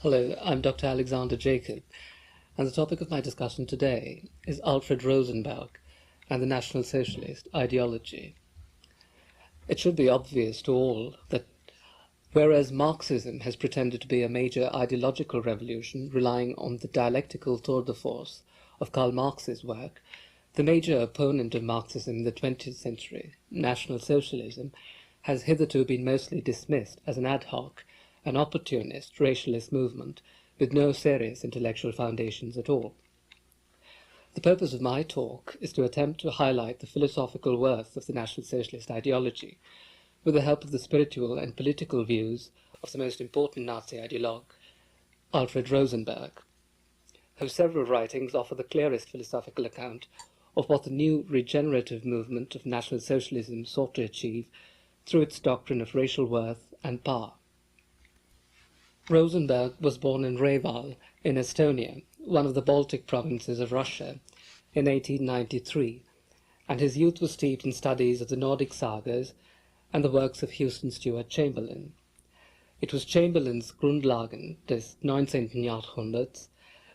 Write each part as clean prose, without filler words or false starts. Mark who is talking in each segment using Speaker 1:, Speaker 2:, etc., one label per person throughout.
Speaker 1: Hello, I'm Dr. Alexander Jacob, and the topic of my discussion today is Alfred Rosenberg and the National Socialist ideology. It should be obvious to all that whereas Marxism has pretended to be a major ideological revolution relying on the dialectical tour de force of Karl Marx's work, the major opponent of Marxism in the 20th century, National Socialism, has hitherto been mostly dismissed as an ad hoc, an opportunist, racialist movement with no serious intellectual foundations at all. The purpose of my talk is to attempt to highlight the philosophical worth of the National Socialist ideology with the help of the spiritual and political views of the most important Nazi ideologue, Alfred Rosenberg, whose several writings offer the clearest philosophical account of what the new regenerative movement of National Socialism sought to achieve through its doctrine of racial worth and power. Rosenberg was born in Reval in Estonia, one of the Baltic provinces of Russia, in 1893, and his youth was steeped in studies of the Nordic sagas and the works of Houston Stewart Chamberlain. It was Chamberlain's Grundlagen des 19. Jahrhunderts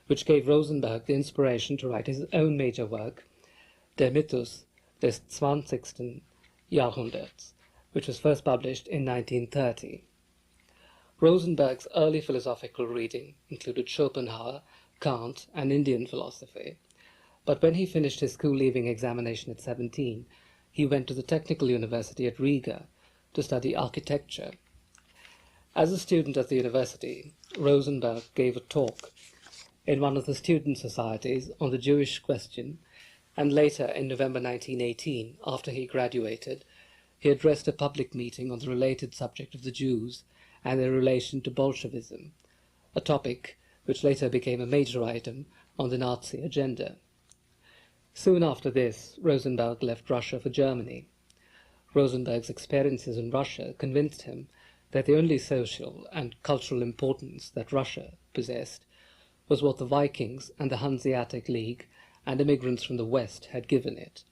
Speaker 1: which gave Rosenberg the inspiration to write his own major work, Der Mythos des 20. Jahrhunderts, which was first published in 1930. Rosenberg's early philosophical reading included Schopenhauer, Kant, and Indian philosophy, but when he finished his school-leaving examination at 17, he went to the Technical University at Riga to study architecture. As a student at the university, Rosenberg gave a talk in one of the student societies on the Jewish question, and later, in November 1918, after he graduated, he addressed a public meeting on the related subject of the Jews and their relation to Bolshevism, a topic which later became a major item on the Nazi agenda. Soon after this, Rosenberg left Russia for Germany. Rosenberg's experiences in Russia convinced him that the only social and cultural importance that Russia possessed was what the Vikings and the Hanseatic League and immigrants from the West had given it.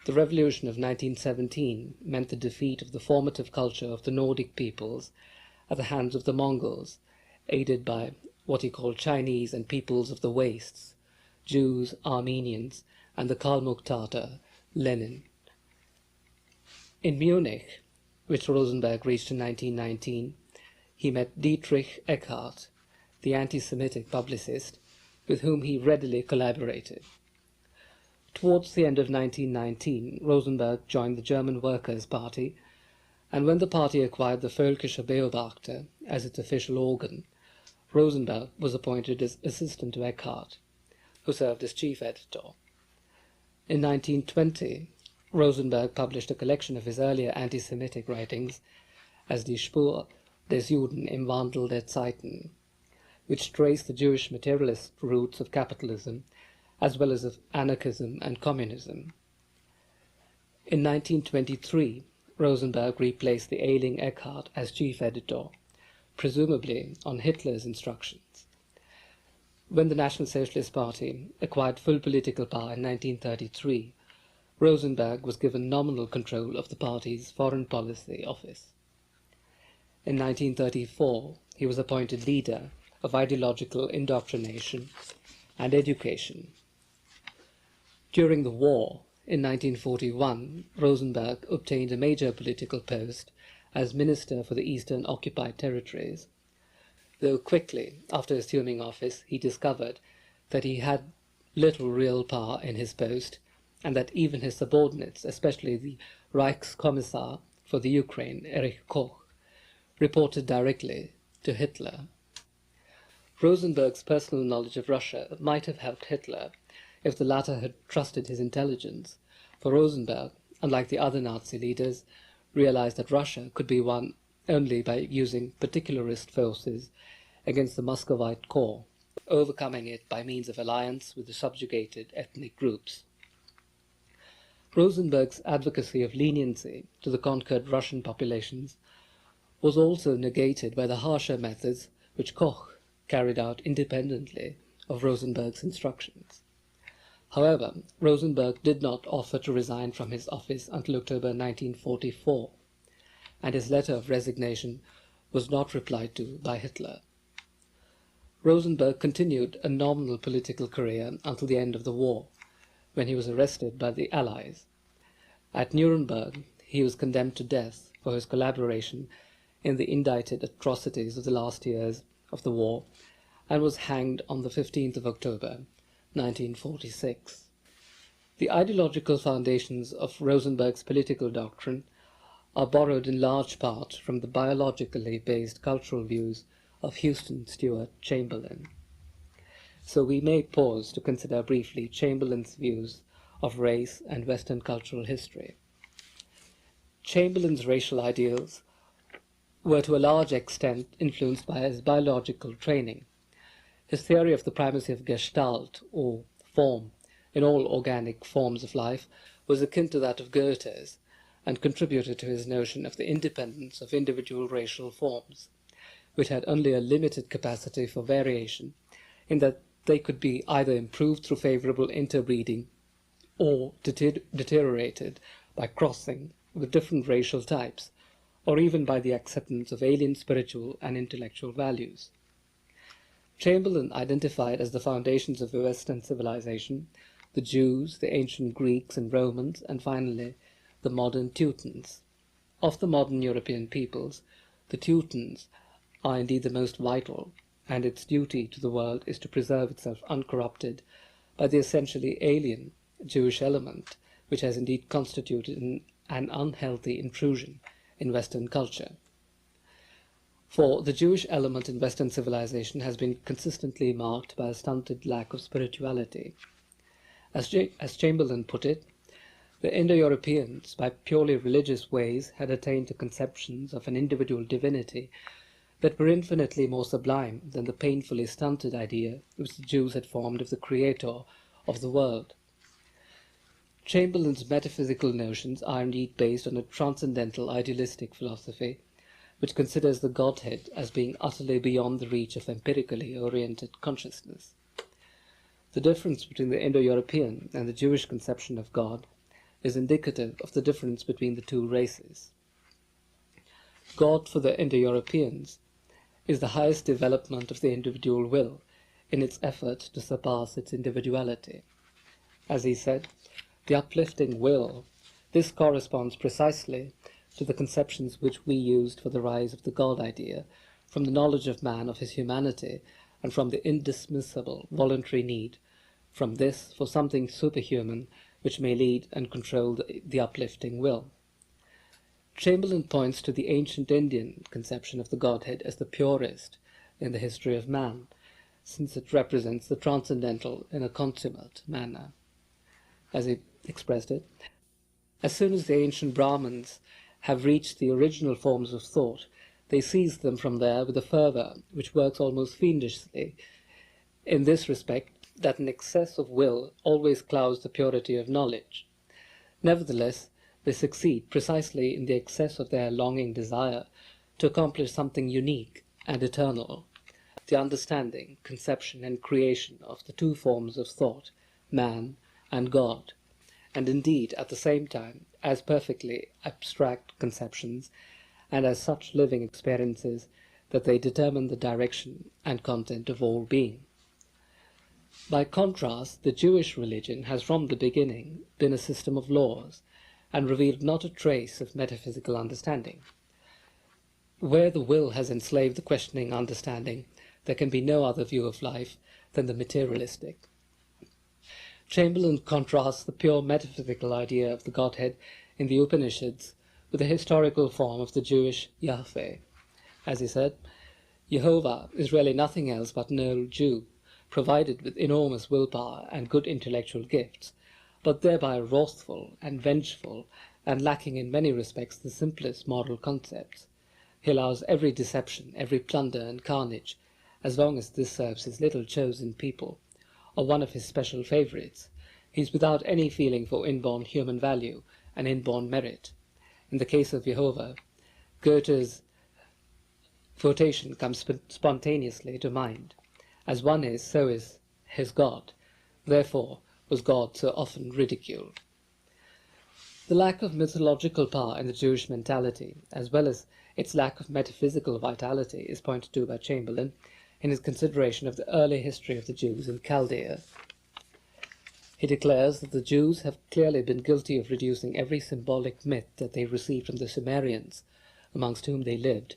Speaker 1: The revolution of 1917 meant the defeat of the formative culture of the Nordic peoples at the hands of the Mongols, aided by what he called Chinese and peoples of the wastes, Jews, Armenians, and the Kalmuk Tatar, Lenin. In Munich, which Rosenberg reached in 1919, he met Dietrich Eckart, the anti-Semitic publicist, with whom he readily collaborated. Towards the end of 1919, Rosenberg joined the German Workers' Party, and when the party acquired the Völkische Beobachter as its official organ, Rosenberg was appointed as assistant to Eckart, who served as chief editor. In 1920, Rosenberg published a collection of his earlier anti-Semitic writings as Die Spur des Juden im Wandel der Zeiten, which traced the Jewish materialist roots of capitalism as well as of anarchism and communism. In 1923, Rosenberg replaced the ailing Eckart as chief editor, presumably on Hitler's instructions. When the National Socialist Party acquired full political power in 1933, Rosenberg was given nominal control of the party's foreign policy office. In 1934, he was appointed leader of ideological indoctrination and education. During the war, in 1941, Rosenberg obtained a major political post as Minister for the Eastern Occupied Territories, though quickly, after assuming office, he discovered that he had little real power in his post, and that even his subordinates, especially the Reichskommissar for the Ukraine, Erich Koch, reported directly to Hitler. Rosenberg's personal knowledge of Russia might have helped Hitler if the latter had trusted his intelligence, for Rosenberg, unlike the other Nazi leaders, realized that Russia could be won only by using particularist forces against the Muscovite core, overcoming it by means of alliance with the subjugated ethnic groups. Rosenberg's advocacy of leniency to the conquered Russian populations was also negated by the harsher methods which Koch carried out independently of Rosenberg's instructions. However, Rosenberg did not offer to resign from his office until October 1944, and his letter of resignation was not replied to by Hitler. Rosenberg continued a nominal political career until the end of the war, when he was arrested by the Allies. At Nuremberg, he was condemned to death for his collaboration in the indicted atrocities of the last years of the war, and was hanged on the 15th of October, 1946. The ideological foundations of Rosenberg's political doctrine are borrowed in large part from the biologically based cultural views of Houston Stewart Chamberlain. So we may pause to consider briefly Chamberlain's views of race and Western cultural history. Chamberlain's racial ideals were to a large extent influenced by his biological training. His theory of the primacy of Gestalt, or form, in all organic forms of life was akin to that of Goethe's, and contributed to his notion of the independence of individual racial forms, which had only a limited capacity for variation, in that they could be either improved through favorable interbreeding or deteriorated by crossing with different racial types, or even by the acceptance of alien spiritual and intellectual values. Chamberlain identified as the foundations of the Western civilization the Jews, the ancient Greeks and Romans, and finally the modern Teutons. Of the modern European peoples, the Teutons are indeed the most vital, and its duty to the world is to preserve itself uncorrupted by the essentially alien Jewish element, which has indeed constituted an unhealthy intrusion in Western culture. For the Jewish element in Western civilization has been consistently marked by a stunted lack of spirituality. As Chamberlain put it, the Indo-Europeans, by purely religious ways, had attained to conceptions of an individual divinity that were infinitely more sublime than the painfully stunted idea which the Jews had formed of the Creator of the world. Chamberlain's metaphysical notions are indeed based on a transcendental idealistic philosophy, which considers the Godhead as being utterly beyond the reach of empirically oriented consciousness. The difference between the Indo-European and the Jewish conception of God is indicative of the difference between the two races. God for the Indo-Europeans is the highest development of the individual will in its effort to surpass its individuality. As he said, the uplifting will, this corresponds precisely to the conceptions which we used for the rise of the God idea, from the knowledge of man of his humanity, and from the indismissible voluntary need from this for something superhuman which may lead and control the uplifting will. Chamberlain points to the ancient Indian conception of the Godhead as the purest in the history of man, since it represents the transcendental in a consummate manner. As he expressed it, as soon as the ancient Brahmins have reached the original forms of thought, they seize them from there with a fervour which works almost fiendishly, in this respect that an excess of will always clouds the purity of knowledge. Nevertheless, they succeed precisely in the excess of their longing desire to accomplish something unique and eternal, the understanding, conception, and creation of the two forms of thought, man and God, and indeed at the same time as perfectly abstract conceptions and as such living experiences that they determine the direction and content of all being. By contrast, the Jewish religion has from the beginning been a system of laws, and revealed not a trace of metaphysical understanding. Where the will has enslaved the questioning understanding, there can be no other view of life than the materialistic. Chamberlain contrasts the pure metaphysical idea of the Godhead in the Upanishads with the historical form of the Jewish Yahweh. As he said, Jehovah is really nothing else but an old Jew, provided with enormous willpower and good intellectual gifts, but thereby wrathful and vengeful, and lacking in many respects the simplest moral concepts. He allows every deception, every plunder and carnage, as long as this serves his little chosen people, or one of his special favourites. He is without any feeling for inborn human value and inborn merit. In the case of Jehovah, Goethe's quotation comes spontaneously to mind. As one is, so is his God. Therefore was God so often ridiculed. The lack of mythological power in the Jewish mentality, as well as its lack of metaphysical vitality, is pointed to by Chamberlain in his consideration of the early history of the Jews in Chaldea. He declares that the Jews have clearly been guilty of reducing every symbolic myth that they received from the Sumerians, amongst whom they lived,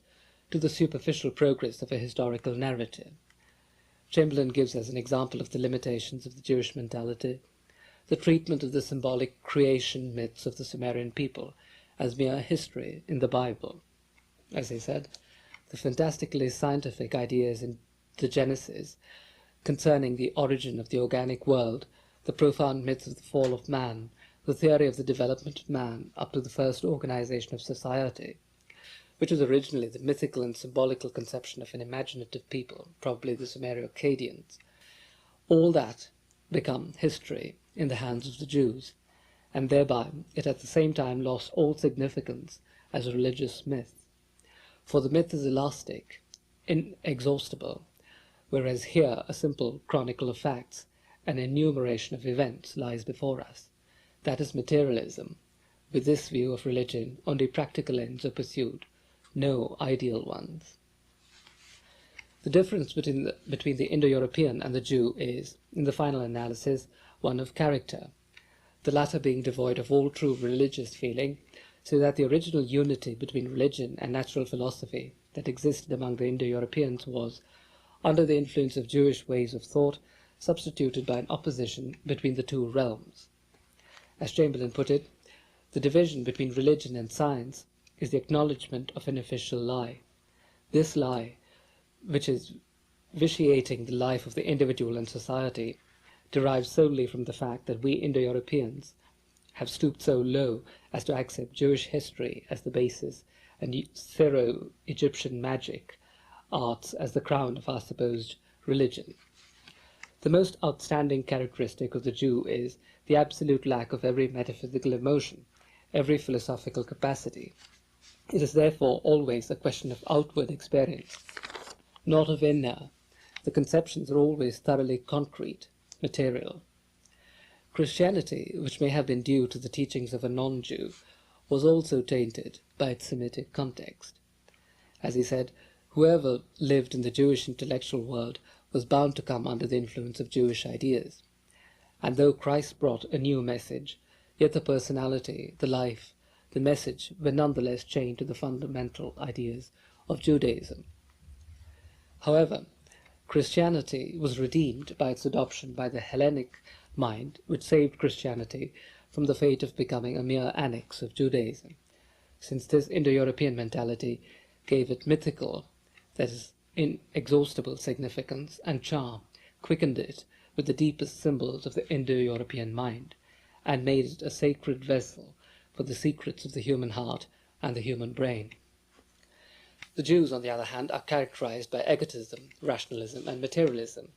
Speaker 1: to the superficial progress of a historical narrative. Chamberlain gives as an example of the limitations of the Jewish mentality the treatment of the symbolic creation myths of the Sumerian people as mere history in the Bible. As he said, the fantastically scientific ideas in the Genesis concerning the origin of the organic world, the profound myths of the fall of man, the theory of the development of man up to the first organization of society, which was originally the mythical and symbolical conception of an imaginative people, probably the Sumero-Akkadians, all that become history in the hands of the Jews, and thereby it at the same time lost all significance as a religious myth. For the myth is elastic, inexhaustible, whereas here a simple chronicle of facts, an enumeration of events lies before us. That is materialism. With this view of religion, only practical ends are pursued, no ideal ones. The difference between the Indo-European and the Jew is, in the final analysis, one of character, the latter being devoid of all true religious feeling, so that the original unity between religion and natural philosophy that existed among the Indo-Europeans was, under the influence of Jewish ways of thought, substituted by an opposition between the two realms. As Chamberlain put it, the division between religion and science is the acknowledgement of an official lie. This lie, which is vitiating the life of the individual and society, derives solely from the fact that we Indo-Europeans have stooped so low as to accept Jewish history as the basis and Syro-Egyptian magic arts as the crown of our supposed religion. The most outstanding characteristic of the Jew is the absolute lack of every metaphysical emotion, every philosophical capacity. It is therefore always a question of outward experience, not of inner. The conceptions are always thoroughly concrete, material. Christianity, which may have been due to the teachings of a non-Jew, was also tainted by its Semitic context. As he said, whoever lived in the Jewish intellectual world was bound to come under the influence of Jewish ideas. And though Christ brought a new message, yet the personality, the life, the message were nonetheless chained to the fundamental ideas of Judaism. However, Christianity was redeemed by its adoption by the Hellenic mind, which saved Christianity from the fate of becoming a mere annex of Judaism, since this Indo-European mentality gave it mythical, that is, inexhaustible significance and charm, quickened it with the deepest symbols of the Indo-European mind, and made it a sacred vessel for the secrets of the human heart and the human brain. The Jews, on the other hand, are characterized by egotism, rationalism, and materialism,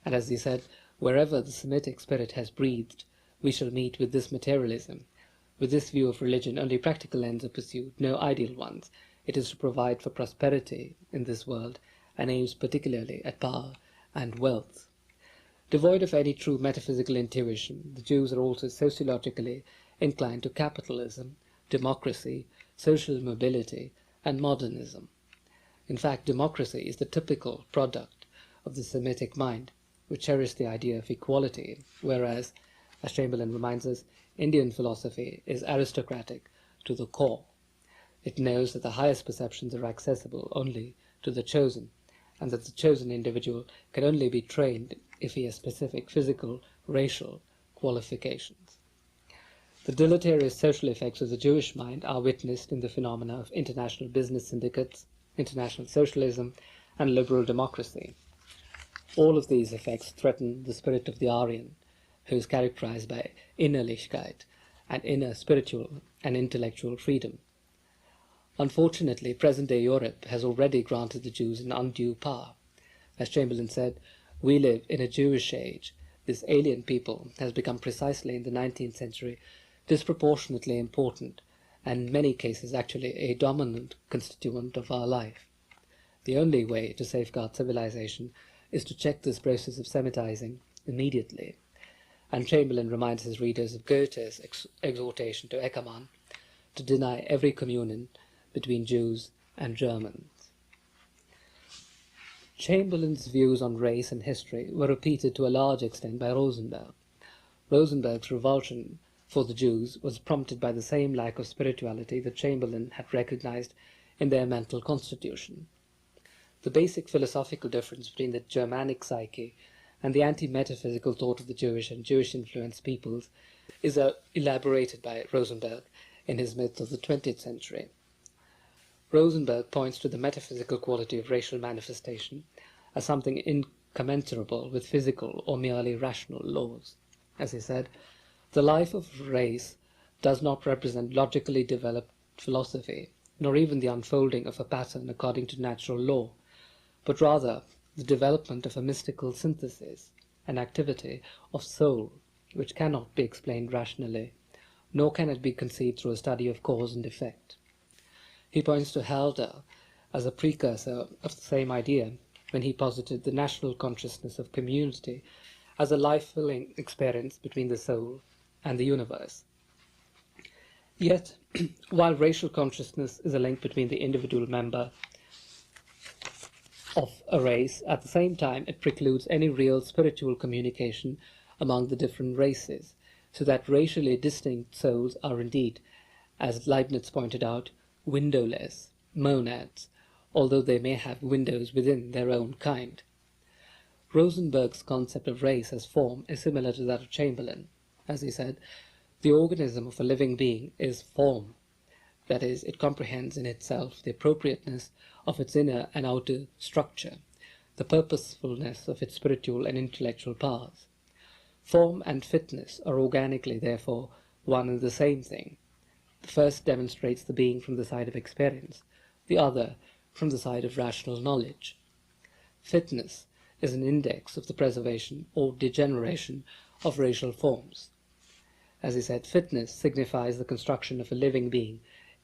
Speaker 1: and as he said, wherever the Semitic spirit has breathed, we shall meet with this materialism. With this view of religion, only practical ends are pursued, no ideal ones. It is to provide for prosperity in this world, and aims particularly at power and wealth. Devoid of any true metaphysical intuition, the Jews are also sociologically inclined to capitalism, democracy, social mobility, and modernism. In fact, democracy is the typical product of the Semitic mind, which cherished the idea of equality, whereas, as Chamberlain reminds us, Indian philosophy is aristocratic to the core. It knows that the highest perceptions are accessible only to the chosen, and that the chosen individual can only be trained if he has specific physical, racial qualifications. The deleterious social effects of the Jewish mind are witnessed in the phenomena of international business syndicates, international socialism, and liberal democracy. All of these effects threaten the spirit of the Aryan, who is characterized by Innerlichkeit and inner spiritual and intellectual freedom. Unfortunately, present-day Europe has already granted the Jews an undue power. As Chamberlain said, we live in a Jewish age. This alien people has become precisely in the 19th century disproportionately important, and in many cases actually a dominant constituent of our life. The only way to safeguard civilization is to check this process of Semitizing immediately, and Chamberlain reminds his readers of Goethe's exhortation to Eckermann to deny every communion between Jews and Germans. Chamberlain's views on race and history were repeated to a large extent by Rosenberg. Rosenberg's revulsion for the Jews was prompted by the same lack of spirituality that Chamberlain had recognized in their mental constitution. The basic philosophical difference between the Germanic psyche and the anti-metaphysical thought of the Jewish and Jewish-influenced peoples is elaborated by Rosenberg in his Myth of the 20th century. Rosenberg points to the metaphysical quality of racial manifestation as something incommensurable with physical or merely rational laws. As he said, the life of race does not represent logically developed philosophy, nor even the unfolding of a pattern according to natural law, but rather the development of a mystical synthesis, an activity of soul, which cannot be explained rationally, nor can it be conceived through a study of cause and effect. He points to Herder as a precursor of the same idea when he posited the national consciousness of community as a life-filling experience between the soul and the universe. Yet, while racial consciousness is a link between the individual member of a race, at the same time it precludes any real spiritual communication among the different races, so that racially distinct souls are indeed, as Leibniz pointed out, windowless monads, although they may have windows within their own kind. Rosenberg's concept of race as form is similar to that of Chamberlain. As he said, the organism of a living being is form. That is, it comprehends in itself the appropriateness of its inner and outer structure, the purposefulness of its spiritual and intellectual powers. Form and fitness are organically, therefore, one and the same thing. The first demonstrates the being from the side of experience, the other from the side of rational knowledge. Fitness is an index of the preservation or degeneration of racial forms. As he said, fitness signifies the construction of a living being,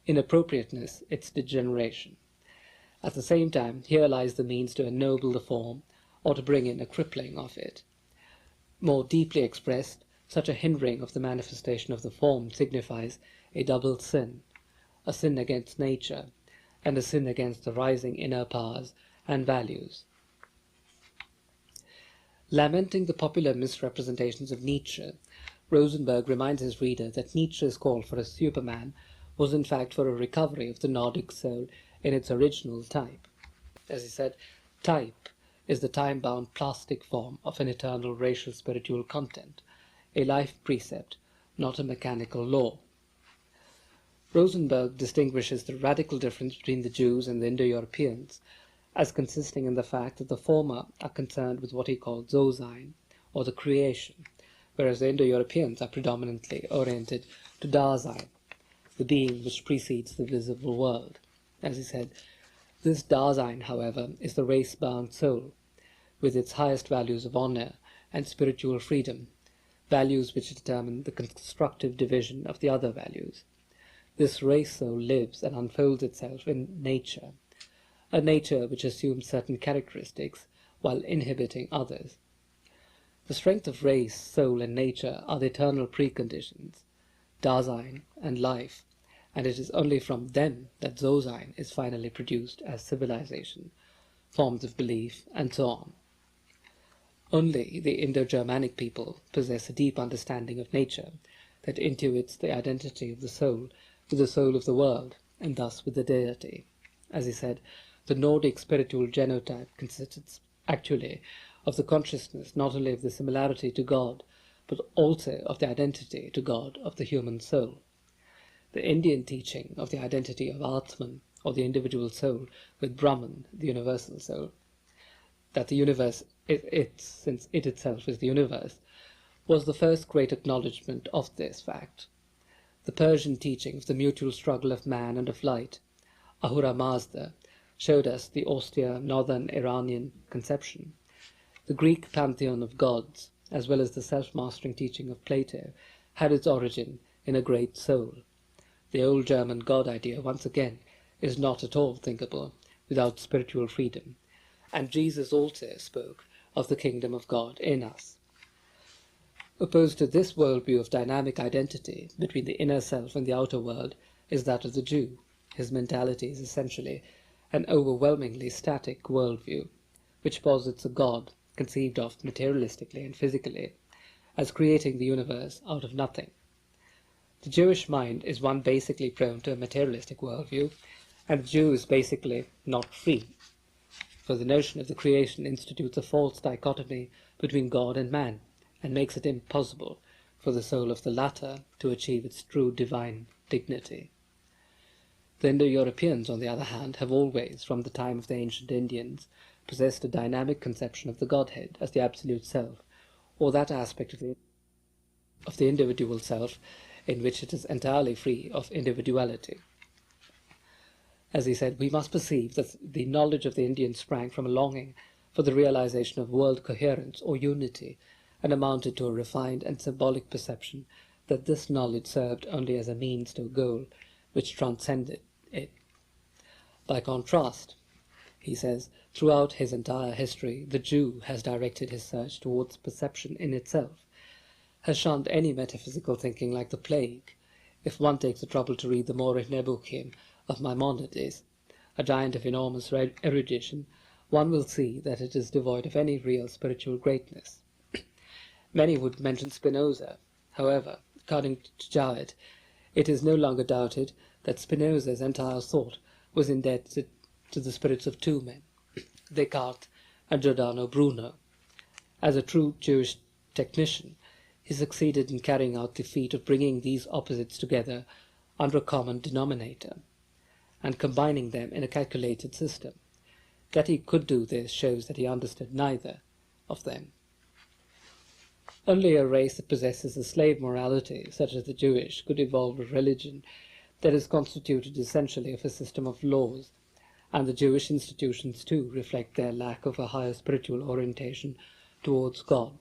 Speaker 1: inappropriateness its degeneration. At the same time, here lies the means to ennoble the form, or to bring in a crippling of it. More deeply expressed, such a hindering of the manifestation of the form signifies a double sin, a sin against nature, and a sin against the rising inner powers and values. Lamenting the popular misrepresentations of Nietzsche, Rosenberg reminds his reader that Nietzsche's call for a Superman was in fact for a recovery of the Nordic soul in its original type. As he said, type is the time-bound plastic form of an eternal racial spiritual content, a life precept, not a mechanical law. Rosenberg distinguishes the radical difference between the Jews and the Indo-Europeans as consisting in the fact that the former are concerned with what he called Zosein, or the creation, whereas the Indo-Europeans are predominantly oriented to Dasein, the being which precedes the visible world. As he said, this Dasein, however, is the race-bound soul, with its highest values of honor and spiritual freedom, values which determine the constructive division of the other values. This race soul lives and unfolds itself in nature, a nature which assumes certain characteristics while inhibiting others. The strength of race, soul, and nature are the eternal preconditions, Dasein and life, and it is only from them that Zosein is finally produced as civilization, forms of belief, and so on. Only the Indo-Germanic people possess a deep understanding of nature that intuits the identity of the soul with the soul of the world, and thus with the deity. As he said, the Nordic spiritual genotype consists actually of the consciousness not only of the similarity to God, but also of the identity to God of the human soul. The Indian teaching of the identity of Atman, or the individual soul, with Brahman, the universal soul, that the universe is it, since it itself is the universe, was the first great acknowledgement of this fact. The Persian teaching of the mutual struggle of man and of light, Ahura Mazda, showed us the austere northern Iranian conception. The Greek pantheon of gods, as well as the self-mastering teaching of Plato, had its origin in a great soul. The old German God idea, once again, is not at all thinkable without spiritual freedom, and Jesus also spoke of the kingdom of God in us. Opposed to this worldview of dynamic identity between the inner self and the outer world is that of the Jew. His mentality is essentially an overwhelmingly static worldview, which posits a God conceived of materialistically and physically as creating the universe out of nothing. The Jewish mind is one basically prone to a materialistic worldview, and the Jew is basically not free, for the notion of the creation institutes a false dichotomy between God and man, and makes it impossible for the soul of the latter to achieve its true divine dignity. The Indo-Europeans, on the other hand, have always, from the time of the ancient Indians, possessed a dynamic conception of the Godhead as the absolute self, or that aspect of the individual self in which it is entirely free of individuality. As he said, we must perceive that the knowledge of the Indians sprang from a longing for the realization of world coherence or unity, and amounted to a refined and symbolic perception that this knowledge served only as a means to a goal which transcended it. By contrast, he says, throughout his entire history, the Jew has directed his search towards perception in itself, has shunned any metaphysical thinking like the plague. If one takes the trouble to read the Moreh Nebuchim of Maimonides, a giant of enormous erudition, one will see that it is devoid of any real spiritual greatness. Many would mention Spinoza. However, according to Jowett, it is no longer doubted that Spinoza's entire thought was indebted to the spirits of two men, Descartes and Giordano Bruno. As a true Jewish technician, he succeeded in carrying out the feat of bringing these opposites together under a common denominator, and combining them in a calculated system. That he could do this shows that he understood neither of them. Only a race that possesses a slave morality, such as the Jewish, could evolve a religion that is constituted essentially of a system of laws, and the Jewish institutions too reflect their lack of a higher spiritual orientation towards God.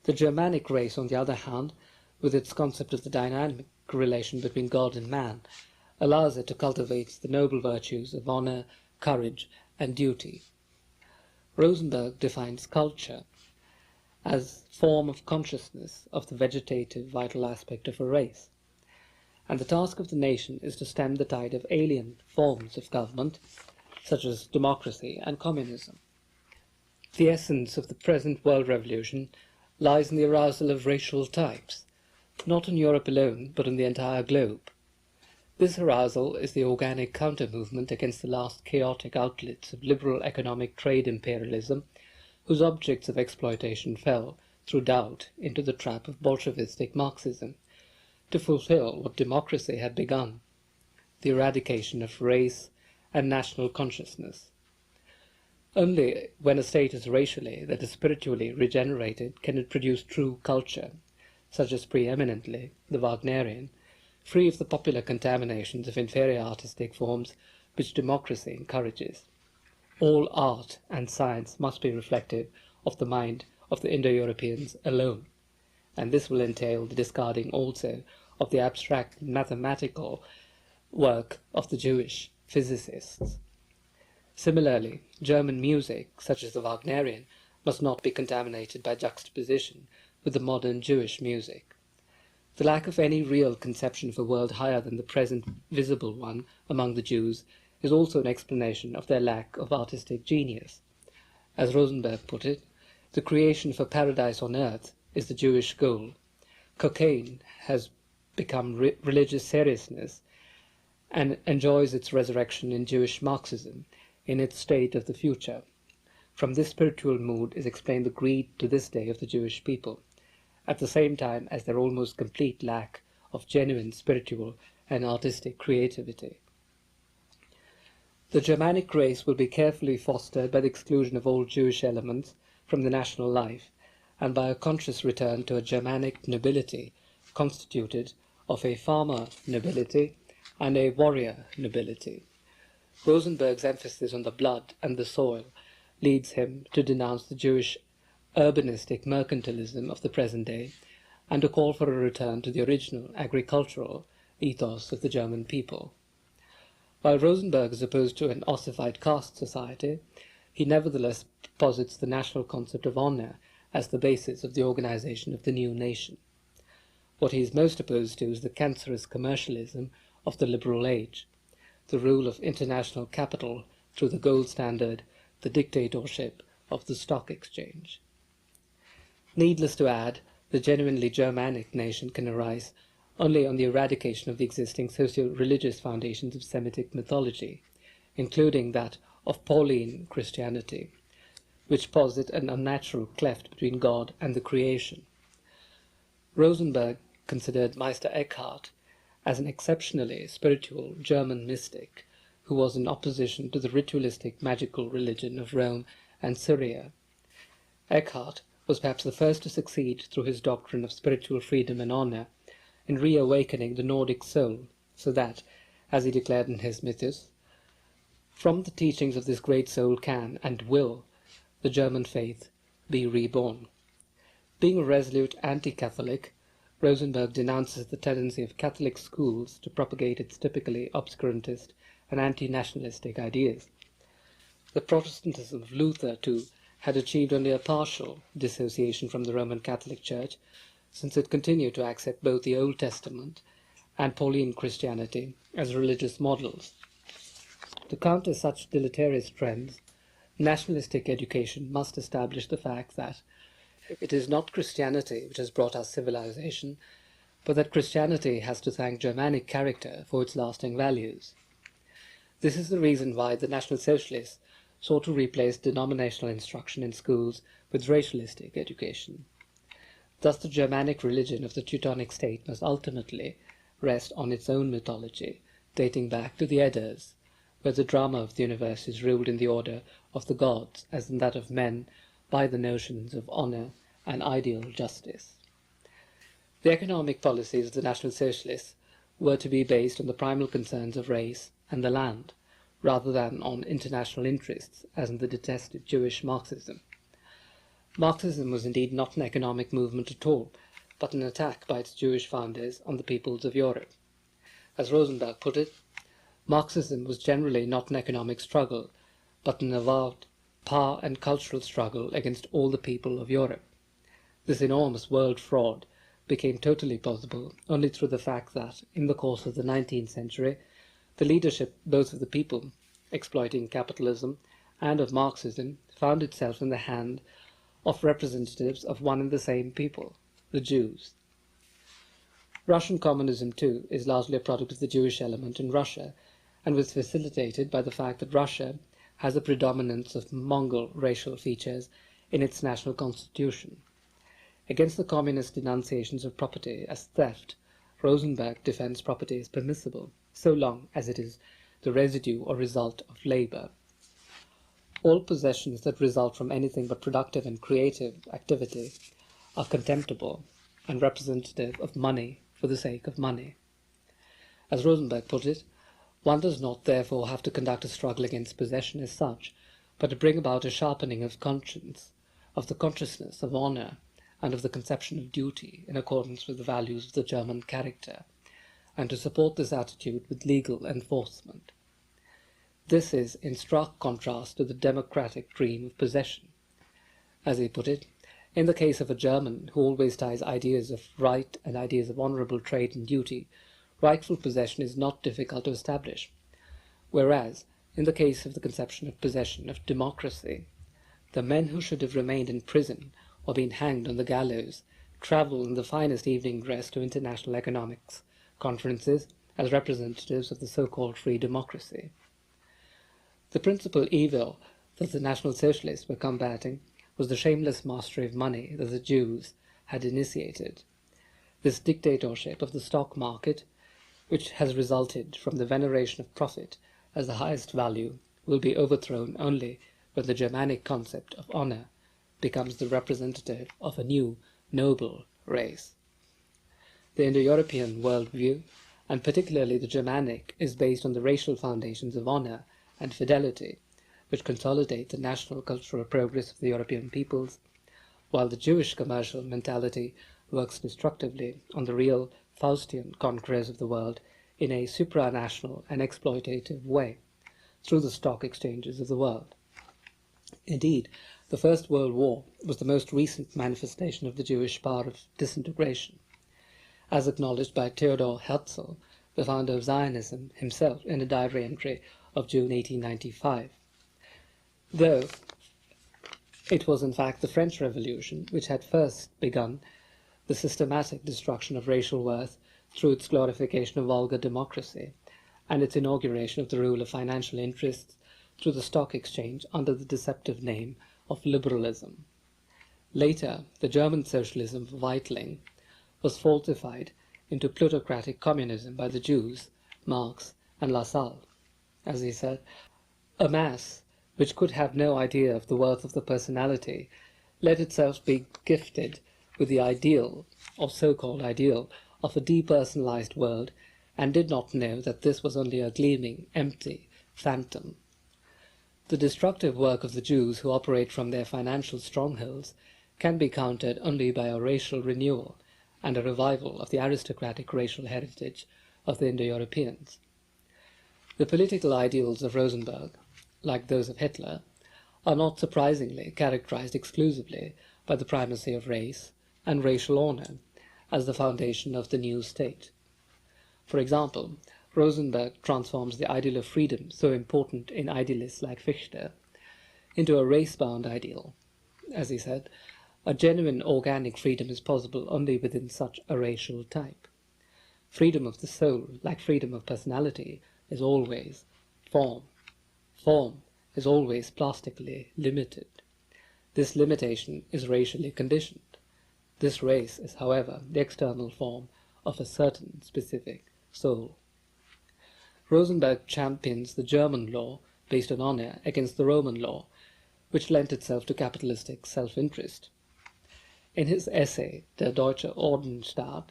Speaker 1: The Germanic race, on the other hand, with its concept of the dynamic relation between God and man, allows it to cultivate the noble virtues of honor, courage, and duty. Rosenberg defines culture as form of consciousness of the vegetative vital aspect of a race, and the task of the nation is to stem the tide of alien forms of government, such as democracy and communism. The essence of the present world revolution lies in the arousal of racial types, not in Europe alone, but in the entire globe. This arousal is the organic counter-movement against the last chaotic outlets of liberal economic trade imperialism, whose objects of exploitation fell, through doubt, into the trap of Bolshevistic Marxism, to fulfill what democracy had begun, the eradication of race and national consciousness. Only when a state is racially, that is spiritually, regenerated can it produce true culture, such as preeminently the Wagnerian, free of the popular contaminations of inferior artistic forms which democracy encourages. All art and science must be reflective of the mind of the Indo-Europeans alone, and this will entail the discarding also of the abstract mathematical work of the Jewish physicists. Similarly, German music, such as the Wagnerian, must not be contaminated by juxtaposition with the modern Jewish music. The lack of any real conception of a world higher than the present visible one among the Jews is also an explanation of their lack of artistic genius. As Rosenberg put it, the creation of a paradise on earth is the Jewish goal. Cocaine has become religious seriousness and enjoys its resurrection in Jewish Marxism, in its state of the future. From this spiritual mood is explained the greed to this day of the Jewish people, at the same time as their almost complete lack of genuine spiritual and artistic creativity. The Germanic race will be carefully fostered by the exclusion of all Jewish elements from the national life, and by a conscious return to a Germanic nobility constituted of a farmer nobility and a warrior nobility. Rosenberg's emphasis on the blood and the soil leads him to denounce the Jewish urbanistic mercantilism of the present day, and to call for a return to the original agricultural ethos of the German people. While Rosenberg is opposed to an ossified caste society, he nevertheless posits the national concept of honor as the basis of the organization of the new nation. What he is most opposed to is the cancerous commercialism of the liberal age, the rule of international capital through the gold standard, the dictatorship of the stock exchange. Needless to add, the genuinely Germanic nation can arise only on the eradication of the existing socio-religious foundations of Semitic mythology, including that of Pauline Christianity, which posit an unnatural cleft between God and the creation. Rosenberg considered Meister Eckhart as an exceptionally spiritual German mystic who was in opposition to the ritualistic magical religion of Rome and Syria. Eckhart was perhaps the first to succeed through his doctrine of spiritual freedom and honor in reawakening the Nordic soul, so that, as he declared in his Mythos, from the teachings of this great soul can and will the German faith be reborn. Being a resolute anti-Catholic, Rosenberg denounces the tendency of Catholic schools to propagate its typically obscurantist and anti-nationalistic ideas. The Protestantism of Luther, too, had achieved only a partial dissociation from the Roman Catholic Church, since it continued to accept both the Old Testament and Pauline Christianity as religious models. To counter such deleterious trends, nationalistic education must establish the fact that it is not Christianity which has brought us civilization, but that Christianity has to thank Germanic character for its lasting values. This is the reason why the National Socialists sought to replace denominational instruction in schools with racialistic education. Thus the Germanic religion of the Teutonic state must ultimately rest on its own mythology, dating back to the Eddas, where the drama of the universe is ruled in the order of the gods as in that of men by the notions of honor and ideal justice. The economic policies of the National Socialists were to be based on the primal concerns of race and the land, rather than on international interests, as in the detested Jewish Marxism. Marxism was indeed not an economic movement at all, but an attack by its Jewish founders on the peoples of Europe. As Rosenberg put it, Marxism was generally not an economic struggle, but an avowed power and cultural struggle against all the people of Europe. This enormous world fraud became totally possible only through the fact that, in the course of the 19th century, the leadership both of the people exploiting capitalism and of Marxism found itself in the hand of representatives of one and the same people, the Jews. Russian communism, too, is largely a product of the Jewish element in Russia, and was facilitated by the fact that Russia has a predominance of Mongol racial features in its national constitution. Against the communist denunciations of property as theft, Rosenberg defends property as permissible, so long as it is the residue or result of labor. All possessions that result from anything but productive and creative activity are contemptible and representative of money for the sake of money. As Rosenberg put it, one does not therefore have to conduct a struggle against possession as such, but to bring about a sharpening of conscience, of the consciousness of honor, and of the conception of duty in accordance with the values of the German character, and to support this attitude with legal enforcement. This is in stark contrast to the democratic dream of possession. As he put it, in the case of a German who always ties ideas of right and ideas of honorable trade and duty, rightful possession is not difficult to establish, whereas, in the case of the conception of possession of democracy, the men who should have remained in prison or been hanged on the gallows travel in the finest evening dress to international economics conferences as representatives of the so-called free democracy. The principal evil that the National Socialists were combating was the shameless mastery of money that the Jews had initiated. This dictatorship of the stock market, which has resulted from the veneration of profit as the highest value, will be overthrown only when the Germanic concept of honor becomes the representative of a new, noble race. The Indo-European worldview, and particularly the Germanic, is based on the racial foundations of honor and fidelity, which consolidate the national cultural progress of the European peoples, while the Jewish commercial mentality works destructively on the real Faustian conquerors of the world in a supranational and exploitative way, through the stock exchanges of the world. Indeed, the First World War was the most recent manifestation of the Jewish power of disintegration, as acknowledged by Theodor Herzl, the founder of Zionism himself, in a diary entry of June 1895. though it was in fact the French Revolution which had first begun the systematic destruction of racial worth through its glorification of vulgar democracy and its inauguration of the rule of financial interests through the stock exchange under the deceptive name of liberalism. Later, the German socialism of Weitling was falsified into plutocratic communism by the Jews, Marx and Lassalle. As he said, a mass which could have no idea of the worth of the personality let itself be gifted with the ideal, or so-called ideal, of a depersonalized world, and did not know that this was only a gleaming, empty phantom. The destructive work of the Jews who operate from their financial strongholds can be countered only by a racial renewal and a revival of the aristocratic racial heritage of the Indo-Europeans. The political ideals of Rosenberg, like those of Hitler, are not surprisingly characterized exclusively by the primacy of race and racial honor as the foundation of the new state. For example, Rosenberg transforms the ideal of freedom, so important in idealists like Fichte, into a race-bound ideal. As he said, a genuine organic freedom is possible only within such a racial type. Freedom of the soul, like freedom of personality, is always form. Form is always plastically limited. This limitation is racially conditioned. This race is, however, the external form of a certain specific soul. Rosenberg champions the German law based on honor against the Roman law, which lent itself to capitalistic self-interest. In his essay Der Deutsche Ordnungsstaat,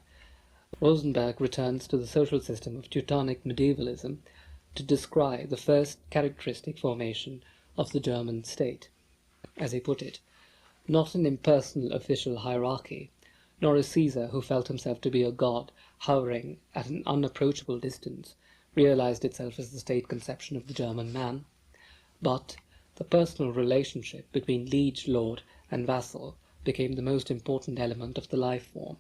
Speaker 1: Rosenberg returns to the social system of Teutonic medievalism to descry the first characteristic formation of the German state. As he put it, not an impersonal official hierarchy, nor a Caesar who felt himself to be a god hovering at an unapproachable distance, realized itself as the state conception of the German man, but the personal relationship between liege lord and vassal became the most important element of the life form.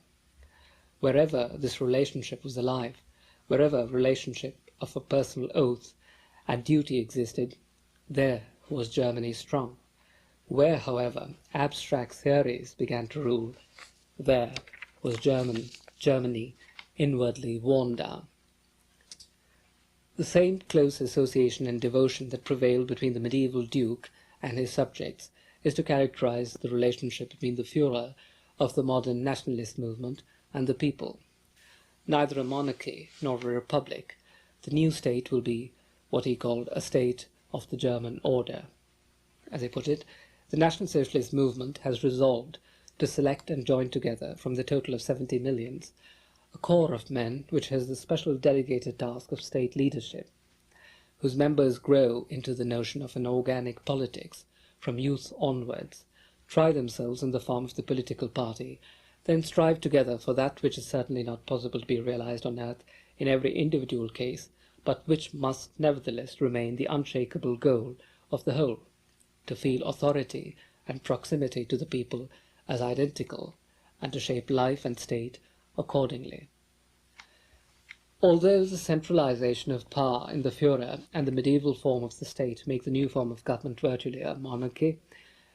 Speaker 1: Wherever this relationship was alive, wherever relationship of a personal oath and duty existed, there was Germany strong. Where, however, abstract theories began to rule, there was Germany inwardly worn down. The same close association and devotion that prevailed between the medieval duke and his subjects is to characterize the relationship between the Führer of the modern nationalist movement and the people. Neither a monarchy nor a republic, the new state will be what he called a state of the German order. As he put it, the National Socialist movement has resolved to select and join together from the total of 70 millions a corps of men which has the special delegated task of state leadership, whose members grow into the notion of an organic politics from youth onwards, try themselves in the form of the political party, then strive together for that which is certainly not possible to be realized on earth in every individual case, but which must nevertheless remain the unshakable goal of the whole, to feel authority and proximity to the people as identical, and to shape life and state accordingly. Although the centralization of power in the Führer and the medieval form of the state make the new form of government virtually a monarchy,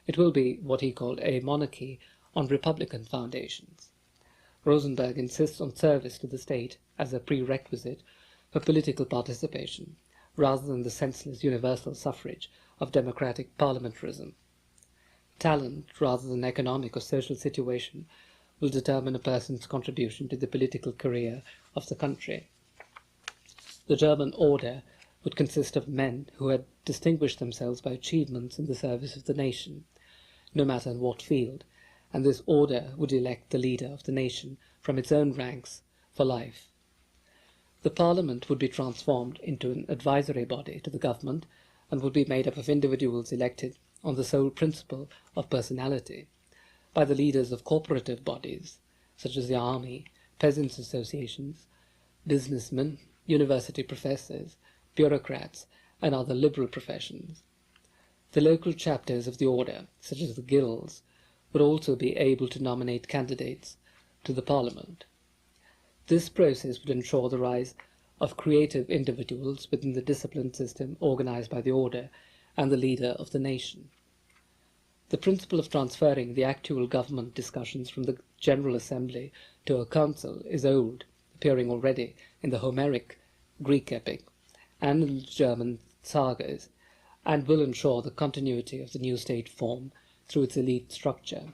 Speaker 1: it will be what he called a monarchy on republican foundations. Rosenberg insists on service to the state as a prerequisite for political participation, rather than the senseless universal suffrage of democratic parliamentarism. Talent, rather than economic or social situation, will determine a person's contribution to the political career of the country. The German order would consist of men who had distinguished themselves by achievements in the service of the nation, no matter in what field, and this order would elect the leader of the nation from its own ranks for life. The parliament would be transformed into an advisory body to the government and would be made up of individuals elected on the sole principle of personality by the leaders of cooperative bodies, such as the army, peasants' associations, businessmen, university professors, bureaucrats, and other liberal professions. The local chapters of the order, such as the guilds, would also be able to nominate candidates to the parliament. This process would ensure the rise of creative individuals within the disciplined system organized by the order and the leader of the nation. The principle of transferring the actual government discussions from the General Assembly to a council is old, appearing already in the Homeric Greek epic and in the German sagas, and will ensure the continuity of the new state form through its elite structure.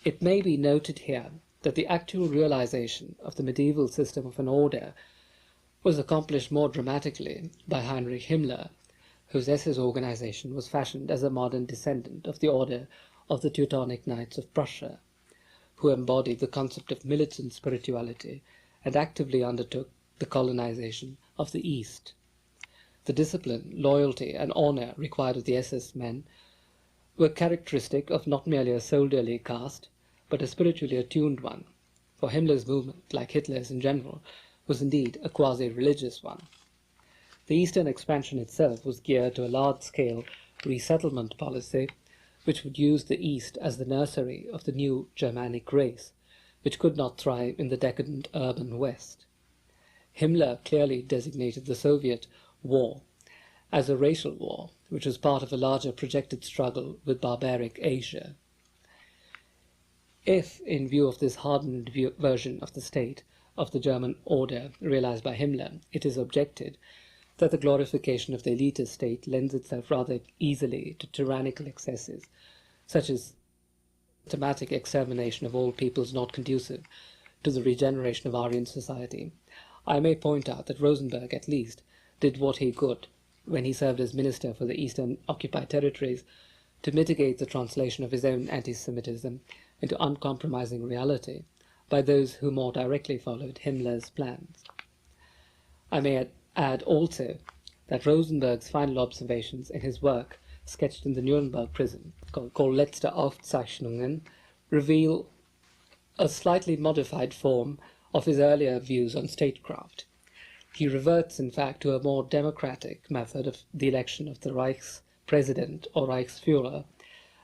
Speaker 1: It may be noted here that the actual realization of the medieval system of an order was accomplished more dramatically by Heinrich Himmler, whose SS organization was fashioned as a modern descendant of the order of the Teutonic Knights of Prussia, who embodied the concept of militant spirituality and actively undertook the colonization of the East. The discipline, loyalty, and honor required of the SS men were characteristic of not merely a soldierly caste, but a spiritually attuned one, for Himmler's movement, like Hitler's in general, was indeed a quasi-religious one. The Eastern expansion itself was geared to a large-scale resettlement policy, which would use the East as the nursery of the new Germanic race, which could not thrive in the decadent urban West. Himmler clearly designated the Soviet war as a racial war, which was part of a larger projected struggle with barbaric Asia. If, in view of this hardened version of the state of the German order realized by Himmler, it is objected that the glorification of the elitist state lends itself rather easily to tyrannical excesses, such as systematic extermination of all peoples not conducive to the regeneration of Aryan society, I may point out that Rosenberg, at least, did what he could, when he served as minister for the Eastern occupied territories, to mitigate the translation of his own anti-Semitism into uncompromising reality by those who more directly followed Himmler's plans. I may add also that Rosenberg's final observations in his work, sketched in the Nuremberg prison, called Letzte Aufzeichnungen, reveal a slightly modified form of his earlier views on statecraft. He reverts, in fact, to a more democratic method of the election of the Reichspräsident or Reichsführer,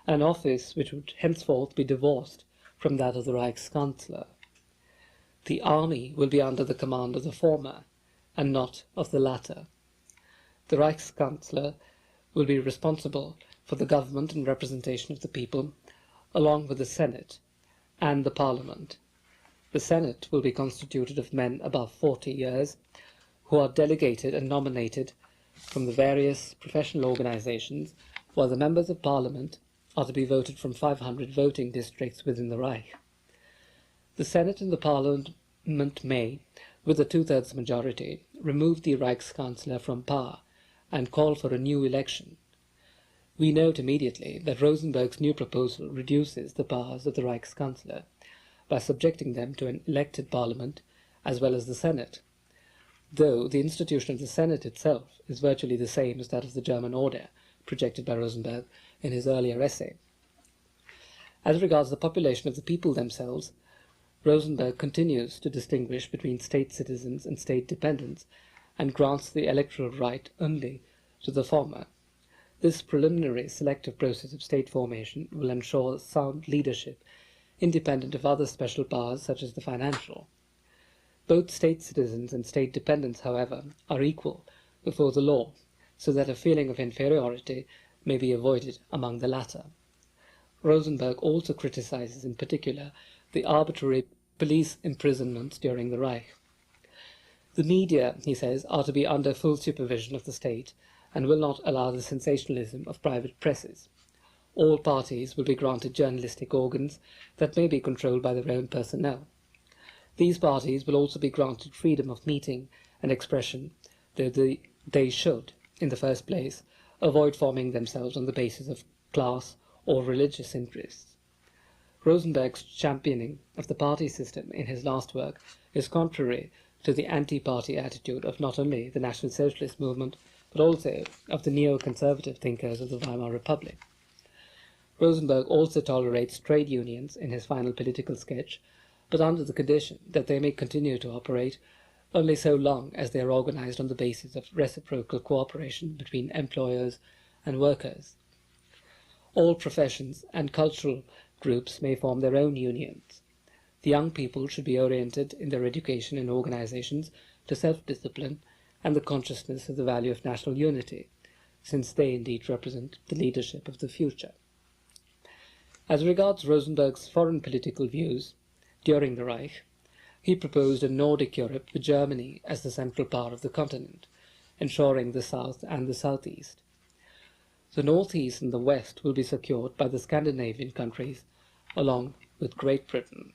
Speaker 1: an office which would henceforth be divorced from that of the Reichskanzler. The army will be under the command of the former, and not of the latter. The Reichskanzler will be responsible for the government and representation of the people, along with the Senate and the Parliament. The Senate will be constituted of men above 40 years, who are delegated and nominated from the various professional organizations, while the members of Parliament are to be voted from 500 voting districts within the Reich. The Senate and the Parliament may, with a two-thirds majority, remove the Reichskanzler from power and call for a new election. We note immediately that Rosenberg's new proposal reduces the powers of the Reichskanzler by subjecting them to an elected parliament as well as the Senate, though the institution of the Senate itself is virtually the same as that of the German order projected by Rosenberg in his earlier essay. As regards the population of the people themselves, Rosenberg continues to distinguish between state citizens and state dependents, and grants the electoral right only to the former. This preliminary selective process of state formation will ensure sound leadership, independent of other special powers such as the financial. Both state citizens and state dependents, however, are equal before the law, so that a feeling of inferiority may be avoided among the latter. Rosenberg also criticizes in particular the arbitrary police imprisonments during the Reich. The media, he says, are to be under full supervision of the state and will not allow the sensationalism of private presses. All parties will be granted journalistic organs that may be controlled by their own personnel. These parties will also be granted freedom of meeting and expression, though they should, in the first place, avoid forming themselves on the basis of class or religious interests. Rosenberg's championing of the party system in his last work is contrary to the anti-party attitude of not only the National Socialist movement, but also of the neo-conservative thinkers of the Weimar Republic. Rosenberg also tolerates trade unions in his final political sketch, but under the condition that they may continue to operate only so long as they are organized on the basis of reciprocal cooperation between employers and workers. All professions and cultural groups may form their own unions. The young people should be oriented in their education and organizations to self-discipline and the consciousness of the value of national unity, since they indeed represent the leadership of the future. As regards Rosenberg's foreign political views during the Reich, he proposed a Nordic Europe with Germany as the central part of the continent, ensuring the south and the southeast. The northeast and the west will be secured by the Scandinavian countries, along with Great Britain.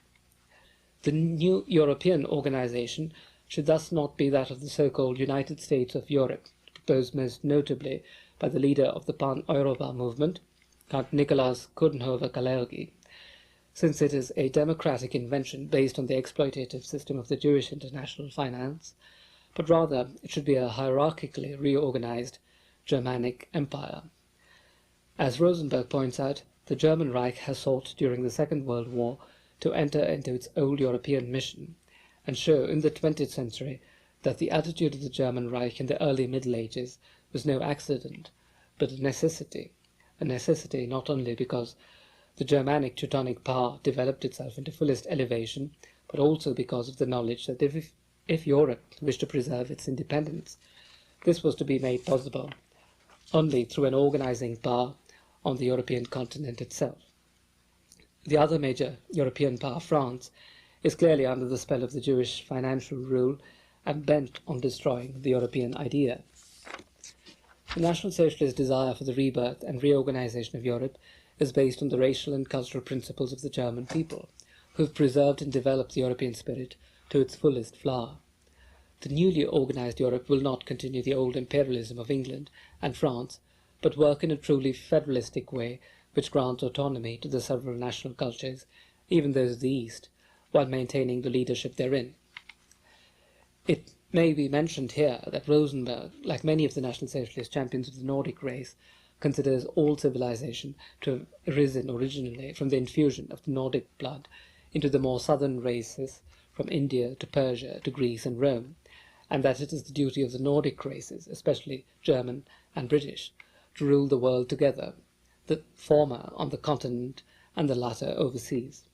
Speaker 1: The new European organization should thus not be that of the so-called United States of Europe, proposed most notably by the leader of the Pan-Europa movement, Count Nikolaus Coudenhove-Kalergi, since it is a democratic invention based on the exploitative system of the Jewish international finance, but rather it should be a hierarchically reorganized Germanic empire. As Rosenberg points out, the German Reich has sought during the Second World War to enter into its old European mission, and show in the 20th century that the attitude of the German Reich in the early Middle Ages was no accident, but a necessity not only because the Germanic Teutonic power developed itself into fullest elevation, but also because of the knowledge that if Europe wished to preserve its independence, this was to be made possible only through an organizing power on the European continent itself. The other major European power, France, is clearly under the spell of the Jewish financial rule and bent on destroying the European idea. The National Socialist desire for the rebirth and reorganization of Europe is based on the racial and cultural principles of the German people, who have preserved and developed the European spirit to its fullest flower. The newly organized Europe will not continue the old imperialism of England and France, but work in a truly federalistic way which grants autonomy to the several national cultures, even those of the East, while maintaining the leadership therein. It may be mentioned here that Rosenberg, like many of the National Socialist champions of the Nordic race, considers all civilization to have arisen originally from the infusion of the Nordic blood into the more southern races from India to Persia to Greece and Rome, and that it is the duty of the Nordic races, especially German and British, to rule the world together, the former on the continent and the latter overseas.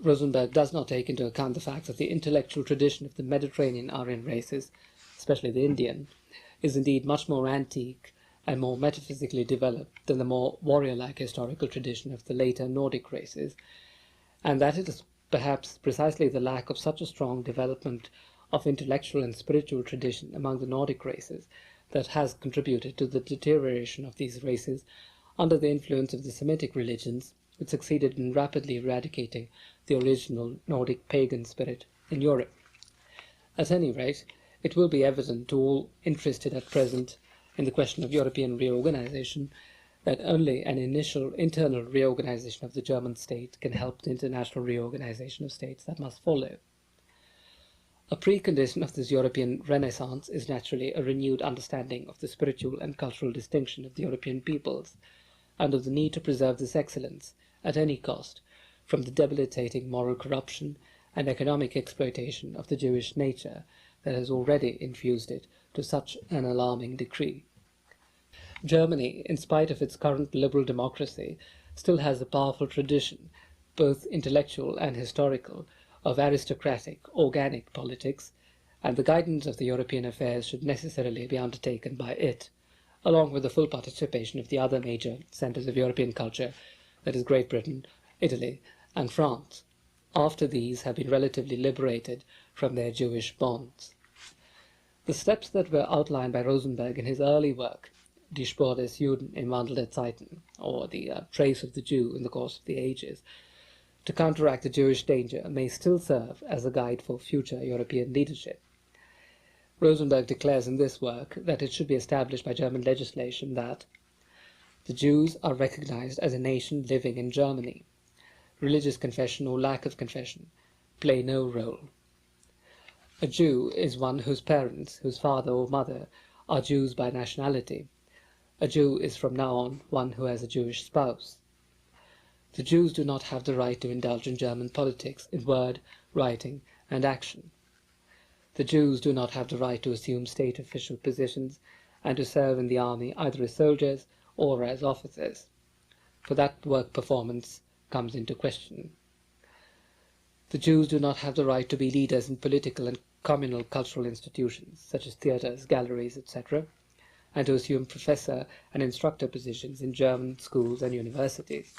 Speaker 1: Rosenberg does not take into account the fact that the intellectual tradition of the Mediterranean Aryan races, especially the Indian, is indeed much more antique and more metaphysically developed than the more warrior-like historical tradition of the later Nordic races, and that it is perhaps precisely the lack of such a strong development of intellectual and spiritual tradition among the Nordic races that has contributed to the deterioration of these races under the influence of the Semitic religions, which succeeded in rapidly eradicating the original Nordic pagan spirit in Europe. At any rate, it will be evident to all interested at present in the question of European reorganization that only an initial internal reorganization of the German state can help the international reorganization of states that must follow. A precondition of this European Renaissance is naturally a renewed understanding of the spiritual and cultural distinction of the European peoples, and of the need to preserve this excellence, at any cost, from the debilitating moral corruption and economic exploitation of the Jewish nature that has already infused it to such an alarming degree. Germany, in spite of its current liberal democracy, still has a powerful tradition, both intellectual and historical, of aristocratic, organic politics, and the guidance of the European affairs should necessarily be undertaken by it, along with the full participation of the other major centers of European culture, that is Great Britain, Italy, and France, after these have been relatively liberated from their Jewish bonds. The steps that were outlined by Rosenberg in his early work, Die Spur des Juden im Wandel der Zeiten, or the Trace of the Jew in the Course of the Ages, to counteract the Jewish danger may still serve as a guide for future European leadership. Rosenberg declares in this work that it should be established by German legislation that the Jews are recognized as a nation living in Germany. Religious confession or lack of confession play no role. A Jew is one whose parents, whose father or mother, are Jews by nationality. A Jew is from now on one who has a Jewish spouse. The Jews do not have the right to indulge in German politics in word, writing, and action. The Jews do not have the right to assume state official positions and to serve in the army either as soldiers or as officers, for that work performance comes into question. The Jews do not have the right to be leaders in political and communal cultural institutions, such as theatres, galleries, etc., and to assume professor and instructor positions in German schools and universities.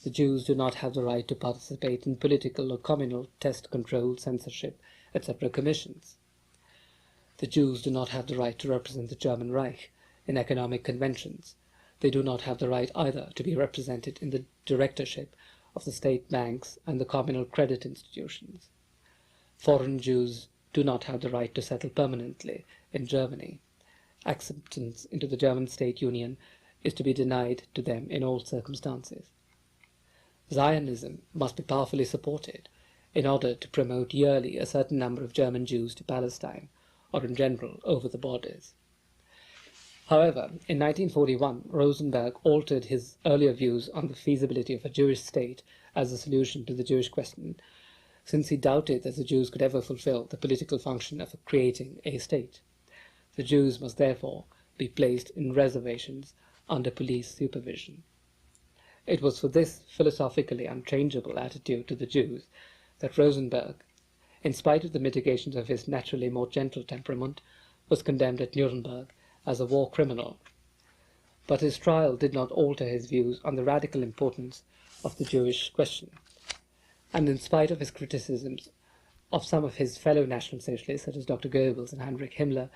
Speaker 1: The Jews do not have the right to participate in political or communal test control, censorship, etc. commissions. The Jews do not have the right to represent the German Reich in economic conventions. They do not have the right either to be represented in the directorship of the state banks and the communal credit institutions. Foreign Jews do not have the right to settle permanently in Germany. Acceptance into the German state union is to be denied to them in all circumstances. Zionism must be powerfully supported in order to promote yearly a certain number of German Jews to Palestine, or in general over the borders. However, in 1941, Rosenberg altered his earlier views on the feasibility of a Jewish state as a solution to the Jewish question, since he doubted that the Jews could ever fulfill the political function of creating a state. The Jews must therefore be placed in reservations under police supervision. It was for this philosophically unchangeable attitude to the Jews that Rosenberg, in spite of the mitigations of his naturally more gentle temperament, was condemned at Nuremberg as a war criminal. But his trial did not alter his views on the radical importance of the Jewish question, and in spite of his criticisms of some of his fellow National Socialists, such as Dr. Goebbels and Heinrich Himmler,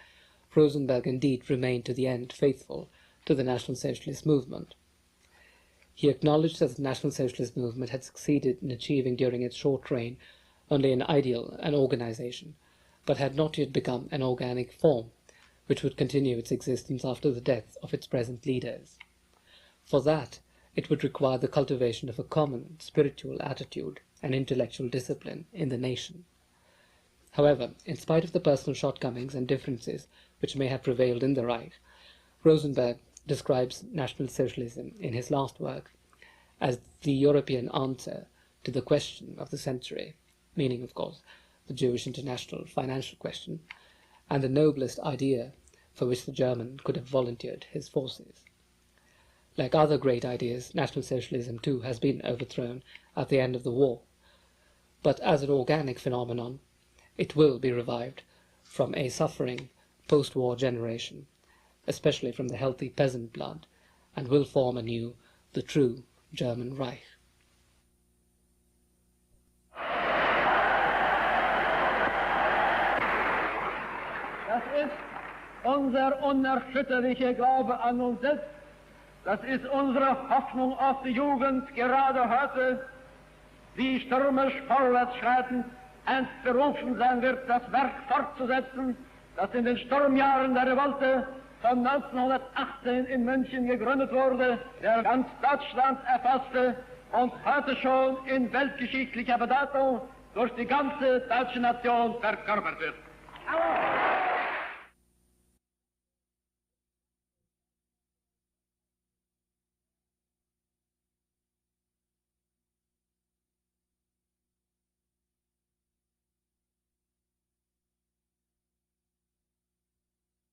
Speaker 1: Rosenberg indeed remained to the end faithful to the National Socialist movement. He acknowledged that the National Socialist movement had succeeded in achieving during its short reign only an ideal, an organization, but had not yet become an organic form, which would continue its existence after the death of its present leaders. For that, it would require the cultivation of a common spiritual attitude and intellectual discipline in the nation. However, in spite of the personal shortcomings and differences which may have prevailed in the Reich, Rosenberg describes National Socialism in his last work as the European answer to the question of the century, meaning, of course, the Jewish international financial question, and the noblest idea for which the German could have volunteered his forces. Like other great ideas, National Socialism too has been overthrown at the end of the war, but as an organic phenomenon, it will be revived from a suffering post-war generation, especially from the healthy peasant blood, and will form anew the true German Reich.
Speaker 2: Das ist unser unerschütterlicher Glaube an uns selbst. Das ist unsere Hoffnung auf die Jugend, gerade heute, die stürmisch vorwärts schreitend, einst berufen sein wird, das Werk fortzusetzen, das in den Sturmjahren der Revolte von 1918 in München gegründet wurde, der ganz Deutschland erfasste und heute schon in weltgeschichtlicher Bedeutung durch die ganze deutsche Nation verkörpert wird.